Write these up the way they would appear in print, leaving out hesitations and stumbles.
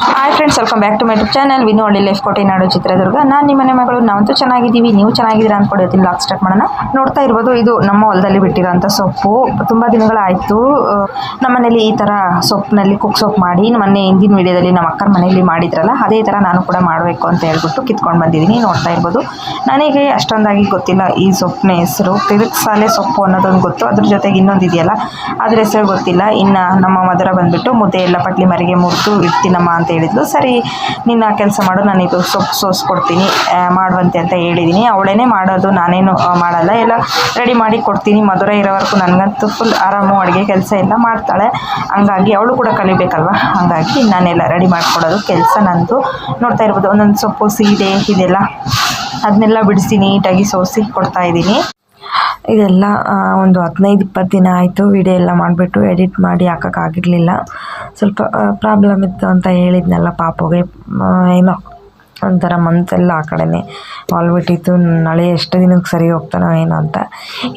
Hi friends, welcome back to my YouTube channel Vinu Halli life ಕೋಟೆನಾಡು ಚಿತ್ರದುರ್ಗ. ನಾನು ನಿಮ್ಮ ಮನೆ ಮಗಳು. ನಾವಂತೂ ಚೆನ್ನಾಗಿದ್ದೀವಿ, ನೀವು ಚೆನ್ನಾಗಿದ್ದೀರಾ ಅಂದ್ಕೊಂಡು ಇವತ್ತಿನ ಬ್ಲಾಗ್ ಸ್ಟಾರ್ಟ್ ಮಾಡೋಣ. ನೋಡ್ತಾ ಇರ್ಬೋದು, ಇದು ನಮ್ಮ ಹೊಲದಲ್ಲಿ ಬಿಟ್ಟಿರೋಂಥ ಸೊಪ್ಪು. ತುಂಬ ದಿನಗಳಾಯಿತು ನಮ್ಮ ಮನೇಲಿ ಈ ಥರ ಸೊಪ್ಪಿನಲ್ಲಿ ಕುಕ್ ಸೊಪ್ಪು ಮಾಡಿ ಮೊನ್ನೆ ಹಿಂದಿನ ವಿಡಿಯೋದಲ್ಲಿ ನಮ್ಮ ಅಕ್ಕನ ಮನೆಯಲ್ಲಿ ಮಾಡಿದ್ರಲ್ಲ, ಅದೇ ಥರ ನಾನು ಕೂಡ ಮಾಡಬೇಕು ಅಂತ ಹೇಳ್ಬಿಟ್ಟು ಕಿತ್ಕೊಂಡು ಬಂದಿದ್ದೀನಿ. ನೋಡ್ತಾ ಇರ್ಬೋದು, ನನಗೆ ಅಷ್ಟೊಂದಾಗಿ ಗೊತ್ತಿಲ್ಲ ಈ ಸೊಪ್ಪಿನ ಹೆಸರು. ತಿರುಗ್ಸಾಲೆ ಸೊಪ್ಪು ಅನ್ನೋದೊಂದು ಗೊತ್ತು, ಅದ್ರ ಜೊತೆಗೆ ಇನ್ನೊಂದು ಇದೆಯಲ್ಲ ಅದ್ರ ಹೆಸರು ಗೊತ್ತಿಲ್ಲ. ಇನ್ನು ನಮ್ಮ ಮಧುರ ಬಂದುಬಿಟ್ಟು ಮುದ್ದೆ ಎಲ್ಲ ಪಟ್ಲಿ ಮರಿಗೆ ಮುರಿದು ಇಡ್ತೀನಮ್ಮ ಅಂತ ಹೇಳಿದ್ಲು. ಸರಿ, ನಿನ್ನ ಕೆಲಸ ಮಾಡು, ನಾನು ಇದು ಸೊಪ್ಪು ಸೋಸ್ಕೊಡ್ತೀನಿ ಮಾಡುವಂತೆ ಅಂತ ಹೇಳಿದ್ದೀನಿ. ಅವಳೇನೇ ಮಾಡೋದು, ನಾನೇನು ಮಾಡಲ್ಲ, ಎಲ್ಲ ರೆಡಿ ಮಾಡಿ ಕೊಡ್ತೀನಿ. ಮಧುರ ಇರೋವರೆಗೂ ನನಗಂತೂ ಫುಲ್ ಆರಾಮು, ಅಡುಗೆ ಕೆಲಸ ಎಲ್ಲ ಮಾಡ್ತಾಳೆ. ಹಂಗಾಗಿ ಅವಳು ಕೂಡ ಕಲಿಬೇಕಲ್ವ, ಹಾಗಾಗಿ ನಾನೆಲ್ಲ ರೆಡಿ ಮಾಡಿಕೊಡೋದು ಕೆಲಸ ನಂದು. ನೋಡ್ತಾ ಇರ್ಬೋದು, ಒಂದೊಂದು ಸೊಪ್ಪು ಸೀಡೆ ಇದೆಲ್ಲ ಅದನ್ನೆಲ್ಲ ಬಿಡಿಸಿ ನೀಟಾಗಿ ಸೋಸಿ ಕೊಡ್ತಾಯಿದ್ದೀನಿ. ಇದೆಲ್ಲ ಒಂದು 15-20 ದಿನ ಆಯಿತು ವಿಡಿಯೋ ಎಲ್ಲ ಮಾಡಿಬಿಟ್ಟು ಎಡಿಟ್ ಮಾಡಿ ಹಾಕೋಕ್ಕಾಗಿರಲಿಲ್ಲ. ಸ್ವಲ್ಪ ಪ್ರಾಬ್ಲಮ್ ಇತ್ತು ಅಂತ ಹೇಳಿದ್ನಲ್ಲ, ಪಾಪುಗೆ ಏನೋ ಒಂಥರ ಮನಸ್ಸೆಲ್ಲ ಆ ಕಡೆನೇ ವಾಲ್ಬಿಟ್ಟಿತ್ತು. ನಾಳೆ ಎಷ್ಟು ದಿನಕ್ಕೆ ಸರಿ ಹೋಗ್ತಾನೋ ಏನೋ ಅಂತ.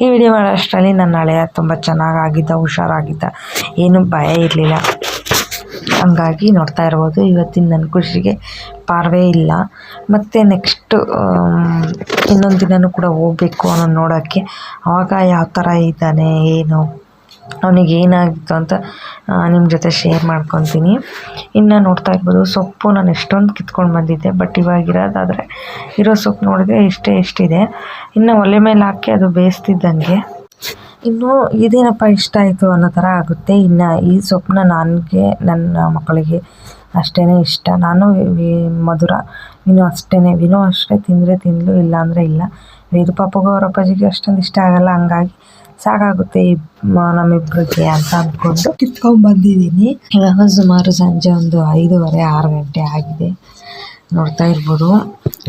ಈ ವಿಡಿಯೋ ಮಾಡೋ ಅಷ್ಟರಲ್ಲಿ ನನ್ನ ಹಳೆಯ ತುಂಬ ಚೆನ್ನಾಗಾಗಿದ್ದ, ಹುಷಾರಾಗಿದ್ದ, ಏನೂ ಭಯ ಇರಲಿಲ್ಲ. ಹಂಗಾಗಿ ನೋಡ್ತಾ ಇರ್ಬೋದು, ಇವತ್ತಿನ ನನ್ನ ಖುಷಿಗೆ ಪಾರವೇ ಇಲ್ಲ. ಮತ್ತು ನೆಕ್ಸ್ಟು ಇನ್ನೊಂದು ದಿನವೂ ಕೂಡ ಹೋಗಬೇಕು ಅವನು ನೋಡೋಕ್ಕೆ. ಆವಾಗ ಯಾವ ಥರ ಇದ್ದಾನೆ, ಏನು ಅವನಿಗೆ ಏನಾಗಿತ್ತು ಅಂತ ನಿಮ್ಮ ಜೊತೆ ಶೇರ್ ಮಾಡ್ಕೊತೀನಿ. ಇನ್ನು ನೋಡ್ತಾ ಇರ್ಬೋದು, ಸೊಪ್ಪು ನಾನು ಎಷ್ಟೊಂದು ಕಿತ್ಕೊಂಡು ಬಂದಿದ್ದೆ, ಬಟ್ ಇವಾಗಿರೋದಾದರೆ ಇರೋ ಸೊಪ್ಪು ನೋಡಿದ್ರೆ ಎಷ್ಟಿದೆ. ಇನ್ನು ಒಲೆ ಮೇಲೆ ಹಾಕಿ ಅದು ಬೇಯಿಸ್ತಿದ್ದಂಗೆ ಇನ್ನೂ ಇದೇನಪ್ಪ ಇಷ್ಟ ಆಯಿತು ಅನ್ನೋ ಥರ ಆಗುತ್ತೆ. ಇನ್ನು ಈ ಸೊಪ್ಪನ್ನ ನನಗೆ ನನ್ನ ಮಕ್ಕಳಿಗೆ ಅಷ್ಟೇ ಇಷ್ಟ. ನಾನು ಮಧುರ ವಿನು ಅಷ್ಟೇ, ವಿನು ಅಷ್ಟೇ ತಿಂದರೆ ತಿಂದಲು, ಇಲ್ಲ ಅಂದರೆ ಇಲ್ಲ. ಇದು ಪಾಪಗೂ ಅವ್ರ ಅಪ್ಪಾಜಿಗೆ ಅಷ್ಟೊಂದು ಇಷ್ಟ ಆಗಲ್ಲ, ಹಂಗಾಗಿ ಸಾಕಾಗುತ್ತೆ ನಮ್ಮಿಬ್ಬರಿಗೆ ಅಂತ ಅಂದ್ಕೊಂಡು ಕಿತ್ಕೊಂಡ್ಬಂದಿದ್ದೀನಿ. ಇವಾಗ ಸುಮಾರು ಸಂಜೆ ಒಂದು 5:30-6 ಗಂಟೆ ಆಗಿದೆ. ನೋಡ್ತಾ ಇರ್ಬೋದು,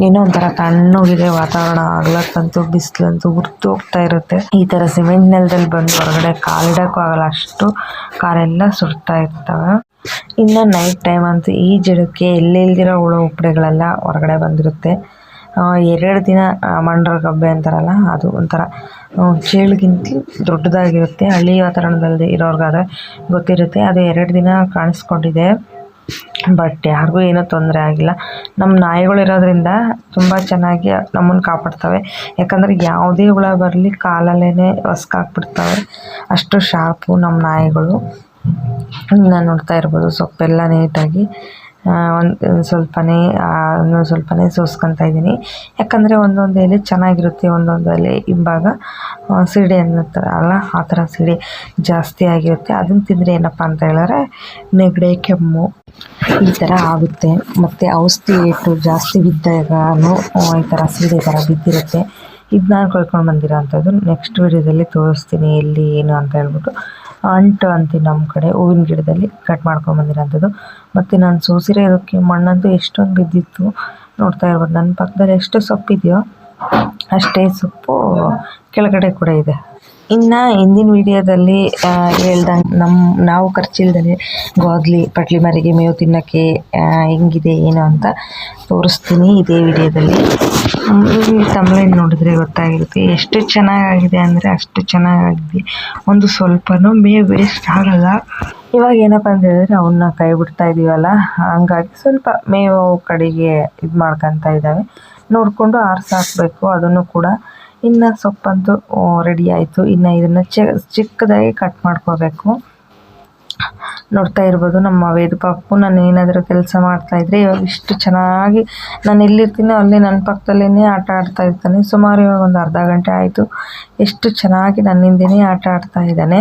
ಏನೋ ಒಂಥರ ತಣ್ಣಗಿದೆ ವಾತಾವರಣ. ಆಗ್ಲಕ್ಕಂತೂ ಬಿಸಿಲಂತೂ ಉರ್ತು ಹೋಗ್ತಾ ಇರುತ್ತೆ. ಈ ಥರ ಸಿಮೆಂಟ್ ನೆಲದಲ್ಲಿ ಬಂದು ಹೊರಗಡೆ ಕಾಲಿಡೋಕ್ಕೂ ಆಗಲ್ಲ, ಅಷ್ಟು ಕಾಲೆಲ್ಲ ಸುಡ್ತಾ ಇರ್ತವೆ. ಇನ್ನು ನೈಟ್ ಟೈಮ್ ಅಂತೂ ಈ ಜಿಡಕ್ಕೆ ಎಲ್ಲೆಲ್ದಿರೋ ಹುಳು ಉಪ್ಪಡೆಗಳೆಲ್ಲ ಹೊರಗಡೆ ಬಂದಿರುತ್ತೆ. 2 ದಿನ ಮಂಡ್ರ ಗಬ್ಬೆ ಅಂತಾರಲ್ಲ, ಅದು ಒಂಥರ ಚೇಳಿಗಿಂತ ದೊಡ್ಡದಾಗಿರುತ್ತೆ. ಹಳ್ಳಿ ವಾತಾವರಣದಲ್ಲಿ ಇರೋರ್ಗಾದ್ರೆ ಗೊತ್ತಿರುತ್ತೆ. ಅದು 2 ದಿನ ಕಾಣಿಸ್ಕೊಂಡಿದೆ, ಬಟ್ ಯಾರಿಗೂ ಏನೂ ತೊಂದರೆ ಆಗಿಲ್ಲ. ನಮ್ಮ ನಾಯಿಗಳಿರೋದ್ರಿಂದ ತುಂಬ ಚೆನ್ನಾಗಿ ನಮ್ಮನ್ನು ಕಾಪಾಡ್ತವೆ. ಯಾಕಂದರೆ ಯಾವುದೇ ಹುಳ ಬರಲಿ ಕಾಲಲ್ಲೇ ಹೊಸ್ಕಾಕ್ಬಿಡ್ತವೆ, ಅಷ್ಟು ಶಾರ್ಪು ನಮ್ಮ ನಾಯಿಗಳು. ನಾನು ನೋಡ್ತಾ ಇರ್ಬೋದು, ಸೊಪ್ಪೆಲ್ಲ ನೀಟಾಗಿ ಒಂದು ಸ್ವಲ್ಪನೇ ಸೋಸ್ಕೊತಾ ಇದ್ದೀನಿ. ಯಾಕಂದರೆ ಒಂದೊಂದು ಎಲೆ ಚೆನ್ನಾಗಿರುತ್ತೆ, ಒಂದೊಂದು ಎಲೆ ಇವಾಗ ಸಿಡಿ ಅನ್ನತ್ತರ ಅಲ್ಲ, ಆ ಥರ ಸಿಡಿ ಜಾಸ್ತಿ ಆಗಿರುತ್ತೆ. ಅದನ್ನು ತಿಂದರೆ ಏನಪ್ಪ ಅಂತ ಹೇಳಿದ್ರೆ ನೆಗಡಿ, ಕೆಮ್ಮು ಈ ಥರ ಆಗುತ್ತೆ. ಮತ್ತು ಔಷಧಿ ಏಟು ಜಾಸ್ತಿ ಬಿದ್ದಾಗೂ ಈ ಥರ ಸೀಡೆ ಥರ ಬಿದ್ದಿರುತ್ತೆ. ಇದು ನಾನು ಕೊಯ್ಕೊಂಡು ಬಂದಿರೋ ಅಂಥದ್ದು. ನೆಕ್ಸ್ಟ್ ವೀಡಿಯೋದಲ್ಲಿ ತೋರಿಸ್ತೀನಿ ಎಲ್ಲಿ ಏನು ಅಂತ ಹೇಳ್ಬಿಟ್ಟು. ಅಂಟು ಅಂತೀವಿ ನಮ್ಮ ಕಡೆ, ಹೂವಿನ ಗಿಡದಲ್ಲಿ ಕಟ್ ಮಾಡ್ಕೊಂಬಂದಿರೋಂಥದ್ದು. ಮತ್ತು ನಾನು ಸೋಸಿರೋದಕ್ಕೆ ಮಣ್ಣಂತೂ ಎಷ್ಟೊಂದು ಬಿದ್ದಿತ್ತು. ನೋಡ್ತಾ ಇರ್ಬೋದು, ನನ್ನ ಪಕ್ಕದಲ್ಲಿ ಎಷ್ಟು ಸೊಪ್ಪಿದೆಯೋ ಅಷ್ಟೇ ಸೊಪ್ಪು ಕೆಳಗಡೆ ಕೂಡ ಇದೆ. ಇನ್ನು ಹಿಂದಿನ ವಿಡಿಯೋದಲ್ಲಿ ಹೇಳ್ದಂಗೆ ನಾವು ಖರ್ಚಿಲ್ದೇ ಗೋದ್ಲಿ ಪಟ್ಲಿ ಮರಿಗೆ ಮೇವು ತಿನ್ನೋಕ್ಕೆ ಹೆಂಗಿದೆ ಏನು ಅಂತ ತೋರಿಸ್ತೀನಿ ಇದೇ ವಿಡಿಯೋದಲ್ಲಿ. ತಮ್ಲೈನ್ ನೋಡಿದ್ರೆ ಗೊತ್ತಾಗಿರುತ್ತೆ ಎಷ್ಟು ಚೆನ್ನಾಗಾಗಿದೆ ಅಂದರೆ ಅಷ್ಟು ಚೆನ್ನಾಗಾಗಿದೆ. ಒಂದು ಸ್ವಲ್ಪನೂ ಮೇವು ವೇಸ್ಟ್ ಆಗಲ್ಲ. ಇವಾಗ ಏನಪ್ಪ ಅಂತ ಹೇಳಿದ್ರೆ ಅವನ್ನ ಕೈ ಬಿಡ್ತಾ ಇದ್ದೀವಲ್ಲ, ಹಂಗಾಗಿ ಸ್ವಲ್ಪ ಮೇವು ಕಡೆಗೆ ಇದು ಮಾಡ್ಕೊತಾ ಇದ್ದಾವೆ. ನೋಡಿಕೊಂಡು ಆರಿಸಾಕಬೇಕು ಅದನ್ನು ಕೂಡ. ಇನ್ನು ಸೊಪ್ಪಂತೂ ರೆಡಿ ಆಯಿತು. ಇನ್ನು ಇದನ್ನು ಚಿಕ್ಕದಾಗಿ ಕಟ್ ಮಾಡ್ಕೋಬೇಕು. ನೋಡ್ತಾ ಇರ್ಬೋದು, ನಮ್ಮ ವೇದ ಪಾಪು ನಾನು ಏನಾದರೂ ಕೆಲಸ ಮಾಡ್ತಾಯಿದ್ರೆ ಇವಾಗ ಇಷ್ಟು ಚೆನ್ನಾಗಿ ನಾನು ಎಲ್ಲಿರ್ತೀನೋ ಅಲ್ಲಿ ನನ್ನ ಪಕ್ಕದಲ್ಲೇ ಆಟ ಆಡ್ತಾ ಇರ್ತಾನೆ. ಸುಮಾರು ಇವಾಗ ಒಂದು ಅರ್ಧ ಗಂಟೆ ಆಯಿತು. ಎಷ್ಟು ಚೆನ್ನಾಗಿ ನನ್ನಿಂದನೇ ಆಟ ಆಡ್ತಾ ಇದ್ದಾನೆ,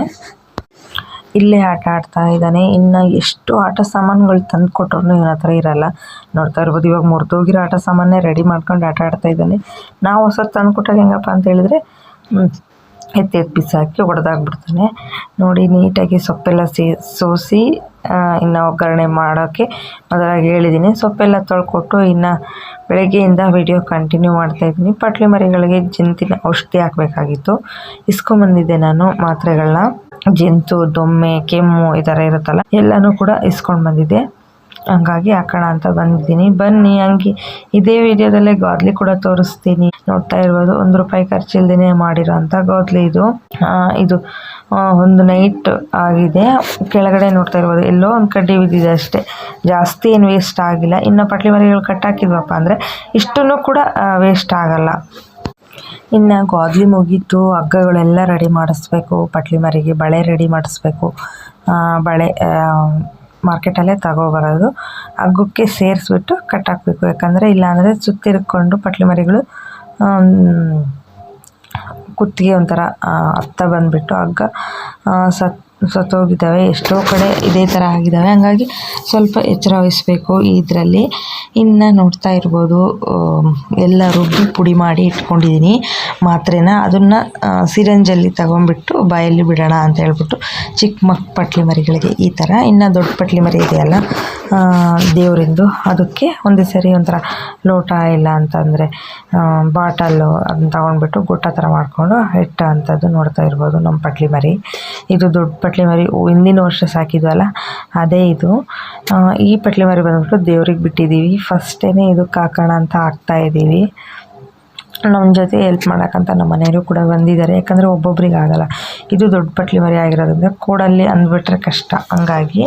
ಇಲ್ಲೇ ಆಟ ಆಡ್ತಾ ಇದ್ದಾನೆ. ಇನ್ನು ಎಷ್ಟು ಆಟ ಸಾಮಾನುಗಳು ತಂದು ಕೊಟ್ಟರು ಇವನ ಹತ್ರ ಇರಲ್ಲ. ನೋಡ್ತಾ ಇರ್ಬೋದು, ಇವಾಗ ಮುರಿದೋಗಿರೋ ಆಟ ಸಾಮಾನೇ ರೆಡಿ ಮಾಡ್ಕೊಂಡು ಆಟ ಆಡ್ತಾ ಇದ್ದಾನೆ. ನಾವು ಹೊಸದು ತಂದು ಕೊಟ್ಟಾಗ ಹೆಂಗಪ್ಪ ಅಂತ ಹೇಳಿದ್ರೆ ಎತ್ತಿ ಬಿಸಾಕಿ ಹೊಡೆದಾಗ್ಬಿಡ್ತಾನೆ. ನೋಡಿ, ನೀಟಾಗಿ ಸೊಪ್ಪೆಲ್ಲ ಸೋಸಿ ಇನ್ನು ಒಗ್ಗರಣೆ ಮಾಡೋಕ್ಕೆ ಮೊದಲಾಗಿ ಹೇಳಿದ್ದೀನಿ. ಸೊಪ್ಪೆಲ್ಲ ತೊಳ್ಕೊಟ್ಟು ಇನ್ನು ಬೆಳಗ್ಗೆಯಿಂದ ವಿಡಿಯೋ ಕಂಟಿನ್ಯೂ ಮಾಡ್ತಾಯಿದ್ದೀನಿ. ಪಟ್ಲಿ ಮರಿಗಳಿಗೆ ಜಂತಿನ ಔಷಧಿ ಹಾಕಬೇಕಾಗಿತ್ತು. ಇಸ್ಕೊಂಬಂದಿದ್ದೆ ನಾನು ಮಾತ್ರೆಗಳನ್ನ. ಜಂತು, ದೊಮ್ಮೆ, ಕೆಮ್ಮು ಈ ಥರ ಇರುತ್ತಲ್ಲ ಎಲ್ಲನೂ ಕೂಡ ಇಸ್ಕೊಂಡು ಬಂದಿದ್ದೆ. ಹಂಗಾಗಿ ಹಾಕೋಣ ಅಂತ ಬಂದಿದ್ದೀನಿ. ಬನ್ನಿ ಹಂಗೆ ಇದೇ ವಿಡಿಯೋದಲ್ಲೇ ಗೋದ್ಲಿ ಕೂಡ ತೋರಿಸ್ತೀನಿ. ನೋಡ್ತಾ ಇರ್ಬೋದು ₹1 ಖರ್ಚಿಲ್ದೇ ಮಾಡಿರೋ ಅಂತ ಗೋದ್ಲಿ ಇದು. ಇದು ಒಂದು ನೈಟ್ ಆಗಿದೆ. ಕೆಳಗಡೆ ನೋಡ್ತಾ ಇರ್ಬೋದು ಎಲ್ಲೋ ಒಂದು ಕಡ್ಡಿ ಬಿದ್ದಿದೆ ಅಷ್ಟೇ, ಜಾಸ್ತಿ ಏನು ವೇಸ್ಟ್ ಆಗಿಲ್ಲ. ಇನ್ನು ಪಟ್ಲಿ ಮರಿಗಳು ಕಟ್ಟಾಕಿದ್ವಪ್ಪ ಅಂದರೆ ಇಷ್ಟನ್ನು ಕೂಡ ವೇಸ್ಟ್ ಆಗಲ್ಲ. ಇನ್ನು ಗೋದ್ಲಿ ಮುಗೀತು, ಹಗ್ಗಗಳೆಲ್ಲ ರೆಡಿ ಮಾಡಿಸ್ಬೇಕು. ಪಟ್ಲಿ ಮರಿಗೆ ಬಳೆ ರೆಡಿ ಮಾಡಿಸ್ಬೇಕು. ಬಳೆ ಮಾರ್ಕೆಟಲ್ಲೇ ತಗೋಬರೋದು, ಹಗ್ಗಕ್ಕೆ ಸೇರಿಸ್ಬಿಟ್ಟು ಕಟ್ಟಾಕಬೇಕು. ಯಾಕಂದರೆ ಇಲ್ಲಾಂದರೆ ಸುತ್ತಿರ್ಕೊಂಡು ಪಟ್ಲಿ ಮರಿಗಳು ಕುತ್ತಿಗೆ ಒಂಥರ ಹತ್ತ ಬಂದುಬಿಟ್ಟು ಹಗ್ಗ ಸತ್ತೋಗಿದ್ದಾವೆ. ಎಷ್ಟೋ ಕಡೆ ಇದೇ ಥರ ಆಗಿದ್ದಾವೆ. ಹಂಗಾಗಿ ಸ್ವಲ್ಪ ಎಚ್ಚರ ವಹಿಸಬೇಕು ಇದರಲ್ಲಿ. ಇನ್ನು ನೋಡ್ತಾ ಇರ್ಬೋದು ಎಲ್ಲ ರುಬ್ಬಿ ಪುಡಿ ಮಾಡಿ ಇಟ್ಕೊಂಡಿದ್ದೀನಿ ಮಾತ್ರೆನ. ಅದನ್ನು ಸಿರಂಜಲ್ಲಿ ತಗೊಂಡ್ಬಿಟ್ಟು ಬಾಯಲ್ಲಿ ಬಿಡೋಣ ಅಂತ ಹೇಳ್ಬಿಟ್ಟು ಚಿಕ್ಕ ಪಟ್ಲಿ ಮರಿಗಳಿಗೆ ಈ ಥರ. ಇನ್ನು ದೊಡ್ಡ ಪಟ್ಲಿ ಮರಿ ಇದೆಯಲ್ಲ ದೇವರಿಂದು, ಅದಕ್ಕೆ ಒಂದೇ ಸರಿ ಒಂಥರ ಲೋಟ ಇಲ್ಲ ಅಂತಂದರೆ ಬಾಟಲ್ಲು ಅದನ್ನ ತಗೊಂಡ್ಬಿಟ್ಟು ಗುಟ್ಟ ಥರ ಮಾಡಿಕೊಂಡು ಇಟ್ಟ ಅಂಥದ್ದು ನೋಡ್ತಾ ಇರ್ಬೋದು ನಮ್ಮ ಪಟ್ಲಿ ಮರಿ. ಇದು ದೊಡ್ಡ ಪಟ್ಲಿ ಮರಿ ಹಿಂದಿನ ವರ್ಷ ಸಾಕಿದ್ವಲ್ಲ ಅದೇ ಇದು. ಈ ಪಟ್ಲಿ ಮರಿ ಬಂದ್ಬಿಟ್ಟು ದೇವ್ರಿಗೆ ಬಿಟ್ಟಿದ್ದೀವಿ. ಫಸ್ಟೇ ಇದಕ್ಕೆ ಹಾಕೋಣ ಅಂತ ಹಾಕ್ತಾಯಿದ್ದೀವಿ. ನಮ್ಮ ಜೊತೆ ಹೆಲ್ಪ್ ಮಾಡೋಕ್ಕಂತ ನಮ್ಮ ಮನೆಯವರು ಕೂಡ ಬಂದಿದ್ದಾರೆ. ಯಾಕಂದರೆ ಒಬ್ಬೊಬ್ರಿಗೆ ಆಗೋಲ್ಲ. ಇದು ದೊಡ್ಡ ಪಟ್ಲಿ ಮರಿ ಆಗಿರೋದ್ರಿಂದ ಕೋಡಲ್ಲಿ ಅಂದ್ಬಿಟ್ರೆ ಕಷ್ಟ. ಹಂಗಾಗಿ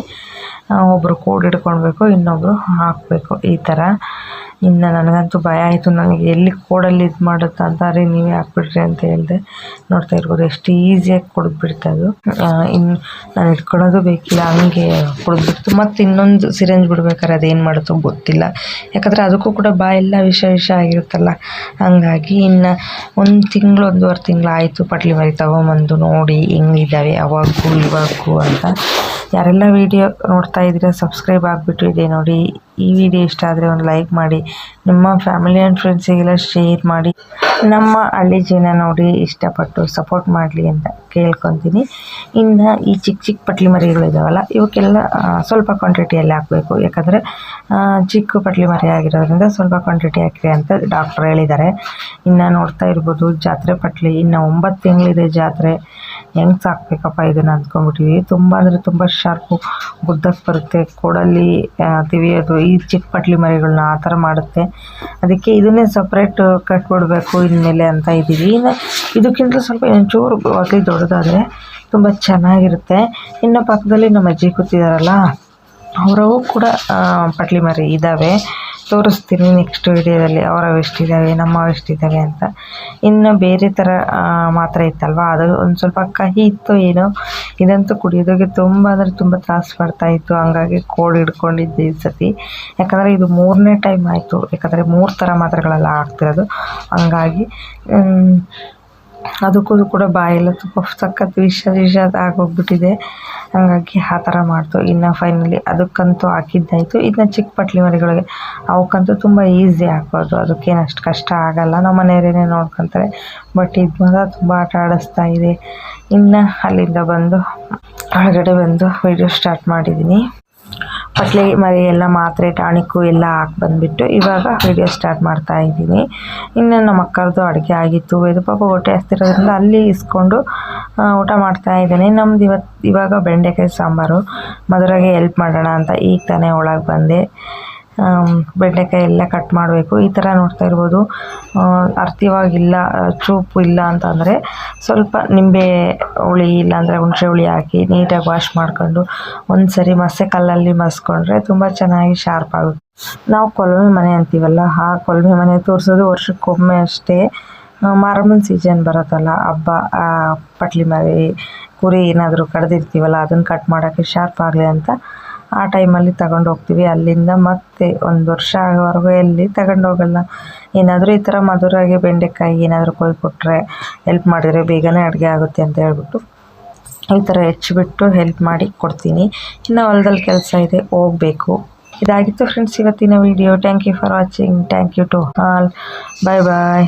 ಒಬ್ಬರು ಕೋಡ್ ಹಿಡ್ಕೊಳ್ಬೇಕು, ಇನ್ನೊಬ್ಬರು ಹಾಕಬೇಕು ಈ ಥರ. ಇನ್ನು ನನಗಂತೂ ಭಯ ಆಯಿತು, ನನಗೆ ಎಲ್ಲಿ ಕೋಡಲ್ಲಿ ಇದು ಮಾಡುತ್ತಾ ಅಂತ. ಅರೆ ನೀವೇ ಹಾಕ್ಬಿಟ್ರಿ ಅಂತ ಹೇಳಿದೆ. ನೋಡ್ತಾ ಇರ್ಬೋದು ಎಷ್ಟು ಈಸಿಯಾಗಿ ಕುಡಿದ್ಬಿಡ್ತದು. ಇನ್ನು ನಾನು ಇಟ್ಕೊಳ್ಳೋದು ಬೇಕಿಲ್ಲ, ಹಂಗೆ ಕುಡಿದ್ಬಿಡ್ತು. ಮತ್ತು ಇನ್ನೊಂದು ಸಿರಿಂಜ್ ಬಿಡ್ಬೇಕಾದ್ರೆ ಅದೇನು ಮಾಡುತ್ತೋ ಗೊತ್ತಿಲ್ಲ. ಯಾಕಂದರೆ ಅದಕ್ಕೂ ಕೂಡ ಬಾಯೆಲ್ಲ ವಿಷ ಆಗಿರುತ್ತಲ್ಲ. ಹಂಗಾಗಿ ಇನ್ನು 1 ತಿಂಗಳು 1.5 ತಿಂಗಳು ಆಯಿತು ಪಟ್ಲಿ ಮರಿ ತಗೊಂಬಂದು ನೋಡಿ ಹೆಂಗಿದ್ದಾವೆ ಅವಾಗೂ ಇವಾಗೂ ಅಂತ. ಯಾರೆಲ್ಲ ವೀಡಿಯೋ ನೋಡ್ತಾ ಇದ್ದೀರಾ ಸಬ್ಸ್ಕ್ರೈಬ್ ಆಗಿಬಿಟ್ಟು ಇದೆ ನೋಡಿ. ಈ ವಿಡಿಯೋ ಇಷ್ಟ ಆದರೆ ಒಂದು ಲೈಕ್ ಮಾಡಿ, ನಿಮ್ಮ ಫ್ಯಾಮಿಲಿ ಆ್ಯಂಡ್ ಫ್ರೆಂಡ್ಸಿಗೆಲ್ಲ ಶೇರ್ ಮಾಡಿ. ನಮ್ಮ ಹಳ್ಳಿ ಜೀವನ ನೋಡಿ ಇಷ್ಟಪಟ್ಟು ಸಪೋರ್ಟ್ ಮಾಡಲಿ ಅಂತ ಕೇಳ್ಕೊತೀನಿ. ಇನ್ನು ಈ ಚಿಕ್ಕ ಪಟ್ಲಿ ಮರಿಗಳಿದಾವಲ್ಲ ಇವಕ್ಕೆಲ್ಲ ಸ್ವಲ್ಪ ಕ್ವಾಂಟಿಟಿಯಲ್ಲಿ ಹಾಕಬೇಕು. ಯಾಕಂದರೆ ಚಿಕ್ಕ ಪಟ್ಲಿ ಮರಿ ಆಗಿರೋದ್ರಿಂದ ಸ್ವಲ್ಪ ಕ್ವಾಂಟಿಟಿ ಹಾಕಿರಿ ಅಂತ ಡಾಕ್ಟ್ರ್ ಹೇಳಿದ್ದಾರೆ. ಇನ್ನು ನೋಡ್ತಾ ಇರ್ಬೋದು ಜಾತ್ರೆ ಪಟ್ಲಿ. ಇನ್ನು 9 ತಿಂಗಳಿದೆ ಜಾತ್ರೆ. ಹೆಂಗೆ ಸಾಕಬೇಕಪ್ಪ ಇದನ್ನು ಅಂದ್ಕೊಂಡ್ಬಿಟ್ಟಿವಿ. ತುಂಬ ಅಂದರೆ ತುಂಬ ಶಾರ್ಪು ಗುದ್ದಕ್ಕೆ ಬರುತ್ತೆ, ಕೋಡಲ್ಲಿ ತಿವಿಯೋದು ಈ ಚಿಕ್ಕ ಪಟ್ಲಿ ಮರಿಗಳನ್ನ ಆ ಥರ ಮಾಡುತ್ತೆ. ಅದಕ್ಕೆ ಇದನ್ನೇ ಸಪ್ರೇಟ್ ಕಟ್ಬಿಡ್ಬೇಕು ಇನ್ಮೇಲೆ ಅಂತ ಇದ್ದೀವಿ. ಇನ್ನು ಇದಕ್ಕಿಂತ ಸ್ವಲ್ಪ ಒಂಚೂರು ಅತಿ ದೊಡ್ಡದಾದರೆ ತುಂಬ ಚೆನ್ನಾಗಿರುತ್ತೆ. ಇನ್ನು ಪಕ್ಕದಲ್ಲಿ ನಮ್ಮ ಅಜ್ಜಿ ಕೂತಿದ್ದಾರಲ್ಲ ಅವರವು ಕೂಡ ಪಟ್ಲಿ ಮರಿ ಇದ್ದಾವೆ. ತೋರಿಸ್ತೀನಿ ನೆಕ್ಸ್ಟ್ ವಿಡಿಯೋದಲ್ಲಿ ಅವರವು ಎಷ್ಟಿದ್ದಾವೆ ನಮ್ಮವು ಎಷ್ಟಿದ್ದಾವೆ ಅಂತ. ಇನ್ನು ಬೇರೆ ಥರ ಮಾತ್ರ ಇತ್ತಲ್ವ, ಅದು ಒಂದು ಸ್ವಲ್ಪ ಕಹಿ ಇತ್ತು ಏನೋ. ಇದಂತೂ ಕುಡಿಯೋದಕ್ಕೆ ತುಂಬ ಅಂದರೆ ತುಂಬ ತ್ರಾಸು ಬರ್ತಾಯಿತ್ತು. ಹಂಗಾಗಿ ಕೋಡ್ ಹಿಡ್ಕೊಂಡಿದ್ದೆ ಈ ಸತಿ. ಯಾಕಂದರೆ ಇದು 3ನೇ ಟೈಮ್ ಆಯಿತು. ಯಾಕಂದರೆ 3 ಥರ ಮಾತ್ರೆಗಳೆಲ್ಲ ಆಗ್ತಿರೋದು. ಹಂಗಾಗಿ ಅದಕ್ಕೂ ಕೂಡ ಬಾಯೆಲ್ಲ ತುಂಬ ಸಖತ್ ವಿಷ ಆಗೋಗ್ಬಿಟ್ಟಿದೆ. ಹಾಗಾಗಿ ಆ ಥರ ಮಾಡ್ತು. ಇನ್ನು ಫೈನಲಿ ಅದಕ್ಕಂತೂ ಹಾಕಿದ್ದಾಯಿತು. ಇನ್ನು ಚಿಕ್ಕ ಪಟ್ಲಿ ಮರಿಗಳಿಗೆ ಅವಕ್ಕಂತೂ ತುಂಬ ಈಸಿ ಹಾಕೋದು, ಅದಕ್ಕೇನು ಅಷ್ಟು ಕಷ್ಟ ಆಗಲ್ಲ. ನಮ್ಮ ಮನೆಯವರೇನೇ ನೋಡ್ಕೊತಾರೆ. ಬಟ್ ಇದು ಮಾತ್ರ ತುಂಬ ಆಟ ಆಡಿಸ್ತಾ ಇದೆ. ಇನ್ನು ಅಲ್ಲಿಂದ ಬಂದು ಹೊರಗಡೆ ಬಂದು ವಿಡಿಯೋ ಸ್ಟಾರ್ಟ್ ಮಾಡಿದ್ದೀನಿ. ಪಟ್ಲಿ ಮರಿ ಎಲ್ಲ ಮಾತ್ರೆ ಟಾಣಿಕ್ಕು ಎಲ್ಲ ಹಾಕಿ ಬಂದುಬಿಟ್ಟು ಇವಾಗ ವಿಡಿಯೋ ಸ್ಟಾರ್ಟ್ ಮಾಡ್ತಾ ಇದ್ದೀನಿ. ಇನ್ನು ನಮ್ಮ ಅಕ್ಕರದು ಅಡುಗೆ ಆಗಿತ್ತು. ಇದು ಪಾಪ ಹೊಟ್ಟೆ ಹಸ್ತಿರೋದ್ರಿಂದ ಅಲ್ಲಿ ಇಸ್ಕೊಂಡು ಊಟ ಮಾಡ್ತಾ ಇದ್ದೀನಿ. ನಮ್ದು ಇವಾಗ ಬೆಂಡೆಕಾಯಿ ಸಾಂಬಾರು. ಮಧುರಾಗೆ ಹೆಲ್ಪ್ ಮಾಡೋಣ ಅಂತ ಈಗ ತಾನೇ ಒಳಗೆ ಬಂದೆ. ಬೆಂಡೆಕಾಯಿ ಎಲ್ಲ ಕಟ್ ಮಾಡಬೇಕು. ಈ ಥರ ನೋಡ್ತಾ ಇರ್ಬೋದು. ಅರ್ಥವಾಗಿಲ್ಲ, ಚೂಪು ಇಲ್ಲ ಅಂತಂದರೆ ಸ್ವಲ್ಪ ನಿಂಬೆ ಹುಳಿ ಇಲ್ಲಾಂದರೆ ಹುಣಸೆ ಹುಳಿ ಹಾಕಿ ನೀಟಾಗಿ ವಾಶ್ ಮಾಡ್ಕೊಂಡು ಒಂದು ಸರಿ ಕಲ್ಲಲ್ಲಿ ಮಸ್ಕೊಂಡ್ರೆ ತುಂಬ ಚೆನ್ನಾಗಿ ಶಾರ್ಪ್ ಆಗುತ್ತೆ. ನಾವು ಕೊಲ್ಮೆ ಮನೆ ಅಂತೀವಲ್ಲ, ಆ ಕೊಲ್ಮೆ ಮನೆ ತೋರಿಸೋದು ವರ್ಷಕ್ಕೊಮ್ಮೆ ಅಷ್ಟೇ. ಮಾರಮ್ಮನ ಸೀಸನ್ ಬರುತ್ತಲ್ಲ, ಹಬ್ಬ, ಪಟ್ಲಿ ಮರಿ ಕುರಿ ಏನಾದರೂ ಕಡ್ದಿರ್ತೀವಲ್ಲ ಅದನ್ನು ಕಟ್ ಮಾಡೋಕ್ಕೆ ಶಾರ್ಪ್ ಆಗಲಿ ಅಂತ ಆ ಟೈಮಲ್ಲಿ ತಗೊಂಡು ಹೋಗ್ತೀವಿ. ಅಲ್ಲಿಂದ ಮತ್ತೆ 1 ವರ್ಷ ಆಗೋವರೆಗೂ ಎಲ್ಲಿ ತಗೊಂಡು ಹೋಗಲ್ಲ. ಏನಾದರೂ ಈ ಥರ ಮಧುರಾಗಿ ಬೆಂಡೆಕಾಯಿ ಏನಾದರೂ ಕೊಯ್ಕೊಟ್ರೆ ಹೆಲ್ಪ್ ಮಾಡಿದರೆ ಬೇಗನೆ ಅಡುಗೆ ಆಗುತ್ತೆ ಅಂತ ಹೇಳ್ಬಿಟ್ಟು ಈ ಥರ ಹೆಚ್ಚಿಬಿಟ್ಟು ಹೆಲ್ಪ್ ಮಾಡಿ ಕೊಡ್ತೀನಿ. ಇನ್ನು ಹೊಲದಲ್ಲಿ ಕೆಲಸ ಇದೆ, ಹೋಗಬೇಕು. ಇದಾಗಿತ್ತು ಫ್ರೆಂಡ್ಸ್ ಇವತ್ತಿನ video. Thank you for watching. Thank you to all. Bye bye.